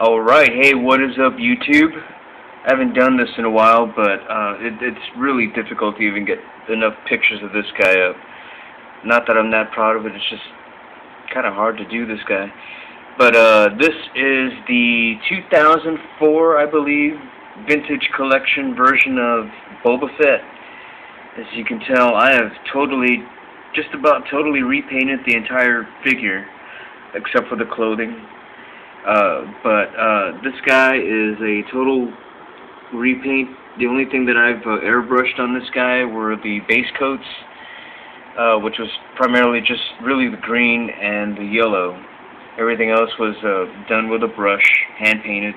Alright, hey, what is up, YouTube? I haven't done this in a while, but it's really difficult to even get enough pictures of this guy up. Not that I'm that proud of it, it's just kind of hard to do this guy. But this is the 2004, I believe, vintage collection version of Boba Fett. As you can tell, I have just about totally repainted the entire figure, except for the clothing. This guy is a total repaint. The only thing that I've airbrushed on this guy were the base coats, which was primarily just really the green and the yellow. Everything else was done with a brush, hand painted.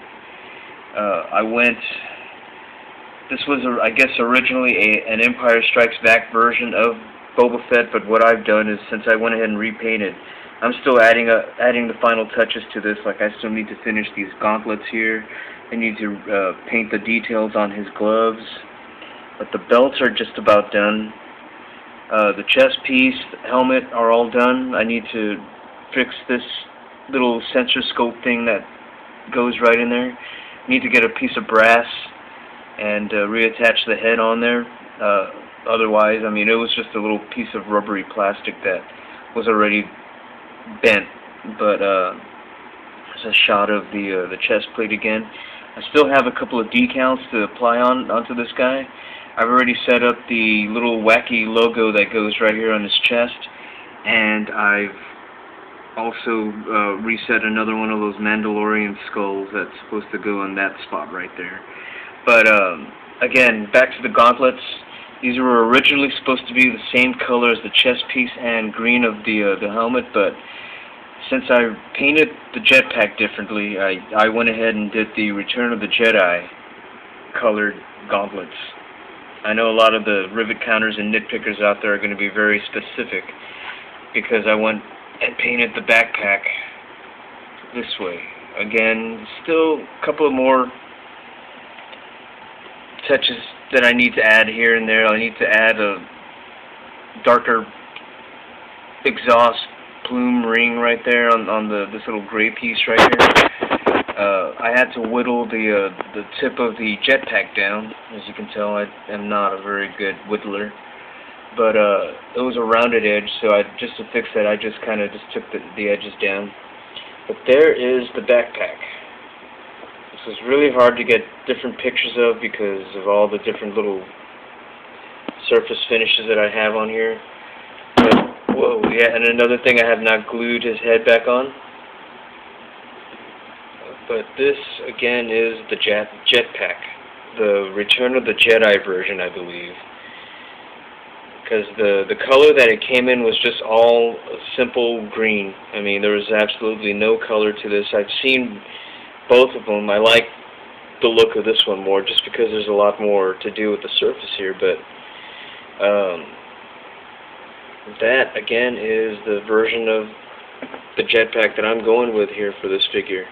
This was, I guess, originally an Empire Strikes Back version of Boba Fett, but what I've done is, since I went ahead and repainted, I'm still adding the final touches to this. Like, I still need to finish these gauntlets here. I need to paint the details on his gloves. But the belts are just about done. The chest piece, the helmet are all done. I need to fix this little sensor scope thing that goes right in there. I need to get a piece of brass and reattach the head on there. Otherwise, I mean, it was just a little piece of rubbery plastic that was already bent. But there's a shot of the chest plate again. I still have a couple of decals to apply onto this guy. I've already set up the little wacky logo that goes right here on his chest, and I've also reset another one of those Mandalorian skulls that's supposed to go on that spot right there. But again, back to the gauntlets. These were originally supposed to be the same color as the chest piece and green of the helmet, but since I painted the jetpack differently, I went ahead and did the Return of the Jedi colored gauntlets. I know a lot of the rivet counters and nitpickers out there are going to be very specific, because I went and painted the backpack this way. Again, still a couple of more touches that I need to add here and there. I need to add a darker exhaust plume ring right there on this little gray piece right here. I had to whittle the tip of the jetpack down. As you can tell, I am not a very good whittler. But it was a rounded edge, so just to fix that, I just kind of took the edges down. But there is the backpack. This was really hard to get different pictures of because of all the different little surface finishes that I have on here. But, whoa, yeah, and another thing, I have not glued his head back on. But this, again, is the jetpack. The Return of the Jedi version, I believe. Because the color that it came in was just all simple green. I mean, there was absolutely no color to this. I've seen both of them. I like the look of this one more, just because there's a lot more to do with the surface here. But that, again, is the version of the jetpack that I'm going with here for this figure.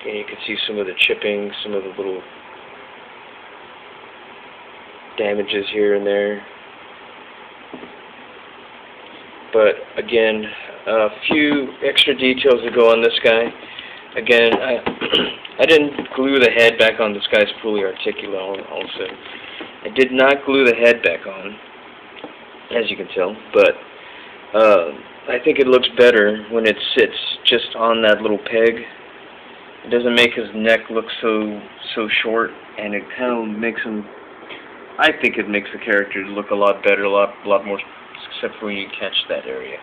And you can see some of the chipping, some of the little damages here and there. But again, a few extra details to go on this guy. Again, I didn't glue the head back on. This guy's fully articulate also. I did not glue the head back on, as you can tell, but I think it looks better when it sits just on that little peg. It doesn't make his neck look so short, and it kind of makes him, I think it makes the character look a lot better, a lot more, except for when you catch that area.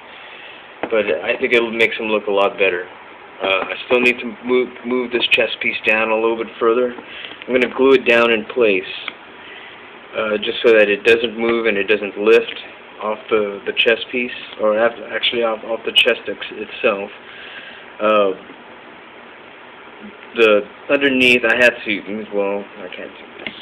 But I think it makes him look a lot better. I still need to move this chest piece down a little bit further. I'm going to glue it down in place, just so that it doesn't move and it doesn't lift off the chest piece, or actually off the chest itself. The underneath, I had to, well, I can't do this.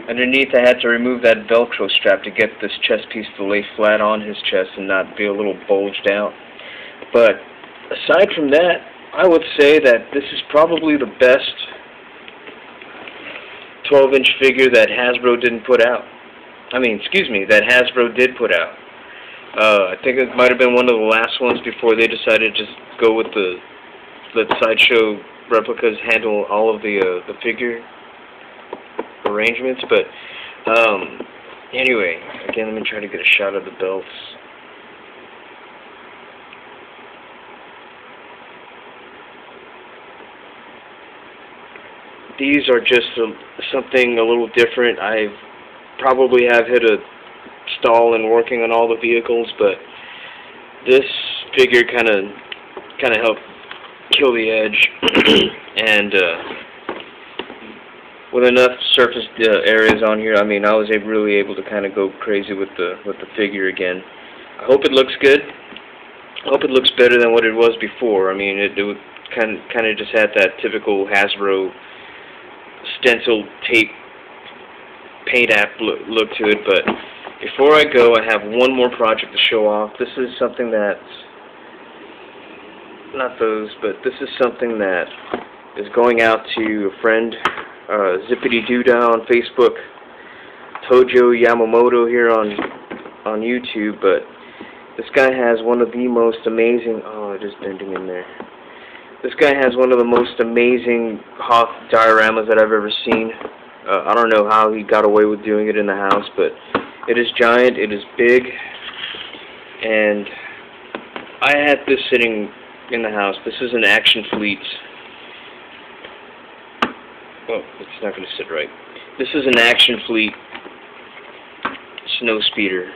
Underneath, I had to remove that Velcro strap to get this chest piece to lay flat on his chest and not be a little bulged out. But aside from that, I would say that this is probably the best 12-inch figure that Hasbro didn't put out. I mean, excuse me, that Hasbro did put out. I think it might have been one of the last ones before they decided to just go with the let Sideshow replicas handle all of the figure arrangements. But anyway, again, let me try to get a shot of the belts. These are just something a little different. I probably have hit a stall in working on all the vehicles, but this figure kind of helped kill the edge, and with enough surface areas on here, I mean, I was really able to kind of go crazy with the figure again. I hope it looks good. I hope it looks better than what it was before. I mean, it kind of just had that typical Hasbro stencil tape paint app look to it. But before I go, I have one more project to show off. This is something that's not those, but this is something that is going out to a friend, Zippity Doodah on Facebook, Tojo Yamamoto here on YouTube. But this guy has one of the most amazing. Oh, it is bending in there. This guy has one of the most amazing Hoth Dioramas that I've ever seen. I don't know how he got away with doing it in the house, but it is giant, it is big, and I had this sitting in the house. This is an Action Fleet. Oh, it's not going to sit right. This is an Action Fleet Snowspeeder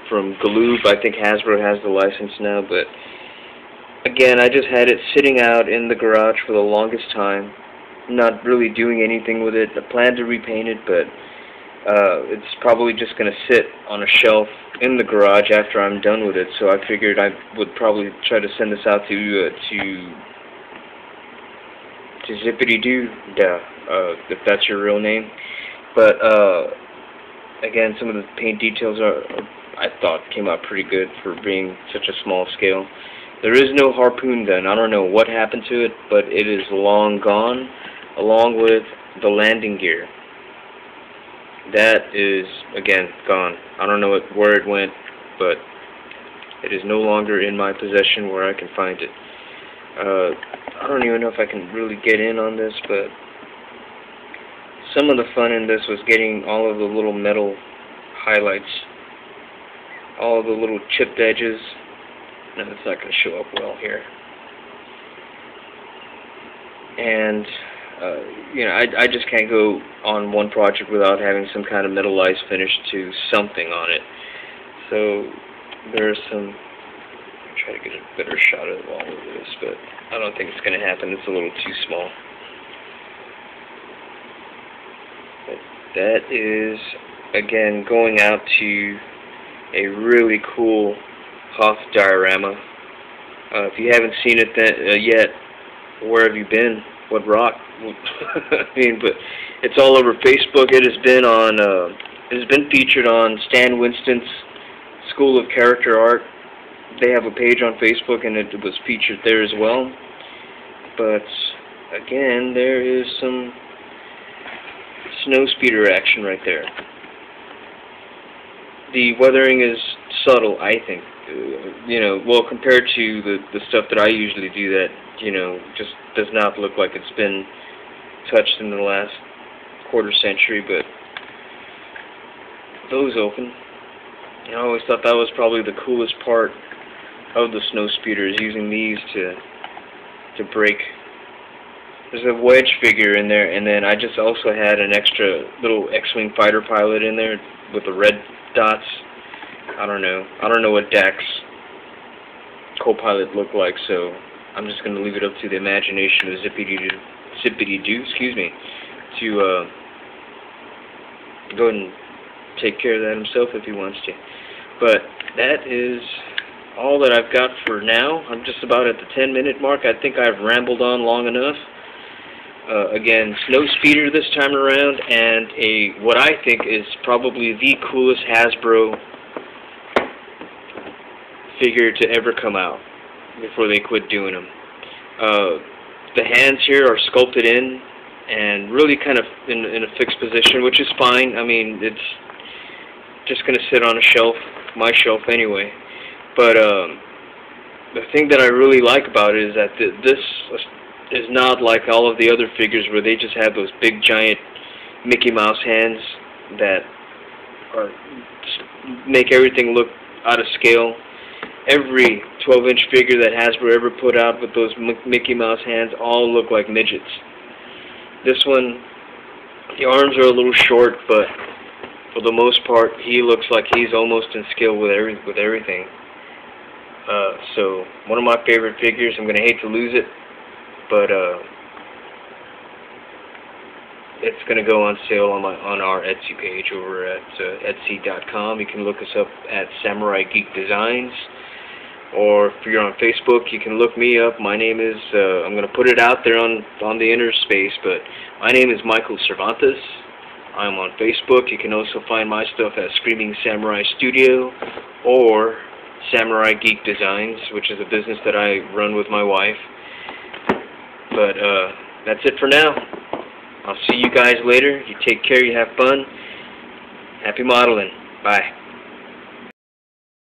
from Galoob. I think Hasbro has the license now, but again, I just had it sitting out in the garage for the longest time, not really doing anything with it. I plan to repaint it, but it's probably just going to sit on a shelf in the garage after I'm done with it. So I figured I would probably try to send this out to Zippity Doodah, if that's your real name. But again, some of the paint details I thought came out pretty good for being such a small scale. There is no harpoon then. I don't know what happened to it, but it is long gone, along with the landing gear. That is, again, gone. I don't know where it went, but it is no longer in my possession where I can find it. I don't even know if I can really get in on this, but some of the fun in this was getting all of the little metal highlights, all of the little chipped edges. No, it's not going to show up well here. And you know, I just can't go on one project without having some kind of metallized finish to something on it. So there's some. I'll try to get a better shot of all of this, but I don't think it's going to happen. It's a little too small. But that is, again, going out to a really cool Hoth Diorama. If you haven't seen it yet, where have you been? What rock? I mean, but it's all over Facebook. It has been on. It has been featured on Stan Winston's School of Character Art. They have a page on Facebook, and it was featured there as well. But again, there is some Snowspeeder action right there. The weathering is subtle, I think. You know, well, compared to the stuff that I usually do, that, you know, just does not look like it's been touched in the last quarter century. But those open. I always thought that was probably the coolest part of the Snowspeeder, is using these to break. There's a wedge figure in there, and then I just also had an extra little X-Wing fighter pilot in there with the red dots. I don't know what Dak's co-pilot looked like, so I'm just going to leave it up to the imagination of Zippity Doo, excuse me, to go and take care of that himself if he wants to. But that is all that I've got for now. I'm just about at the 10-minute mark. I think I've rambled on long enough. Again, Snowspeeder this time around, and what I think is probably the coolest Hasbro figure to ever come out before they quit doing them. The hands here are sculpted in and really kind of in a fixed position, which is fine. I mean, it's just going to sit on a shelf, my shelf anyway. But the thing that I really like about it is that this is not like all of the other figures where they just have those big giant Mickey Mouse hands that make everything look out of scale. Every 12-inch figure that Hasbro ever put out with those Mickey Mouse hands all look like midgets. This one, the arms are a little short, but for the most part, he looks like he's almost in scale with everything. So, one of my favorite figures. I'm gonna hate to lose it, but it's gonna go on sale on our Etsy page over at Etsy.com. You can look us up at Samurai Geek Designs, or if you're on Facebook, you can look me up. My name is I'm gonna put it out there on the inner space, but my name is Michael Cervantes. I'm on Facebook. You can also find my stuff at Screaming Samurai Studio or Samurai Geek Designs, which is a business that I run with my wife. But that's it for now. I'll see you guys later. You take care. You have fun. Happy modeling. Bye.